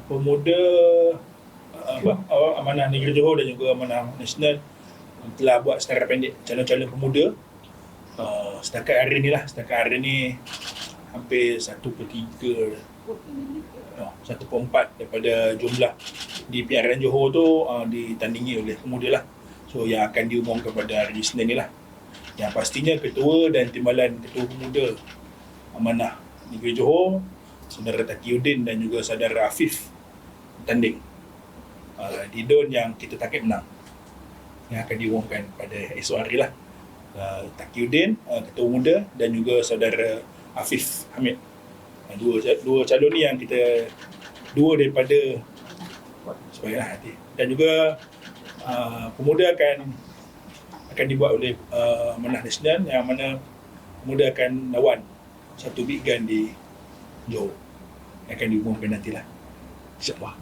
pemuda Amanah Negeri Johor dan juga Amanah Nasional telah buat senarai pendek calon-calon pemuda. Setakat hari ni hampir 1/3, 1/4 daripada jumlah di PRN Johor tu ditandingi oleh pemuda lah. So yang akan diumumkan pada hari Isnin ni lah. Yang pastinya ketua dan timbalan ketua pemuda Amanah Negeri Johor, saudara Taqiyuddin dan juga saudara Afif bertanding. Didon yang kita target menang, yang akan diumumkan pada esok hari lah. Taqiyuddin, ketua pemuda, dan juga saudara Afif Hamid. Dua calon ni yang kita, dua daripada sebaiklah hati. Dan juga pemuda akan dibuat oleh Amanah Nasional, yang mana pemuda akan lawan satu big gun di Johor, yang akan diumumkan nantilah, InsyaAllah.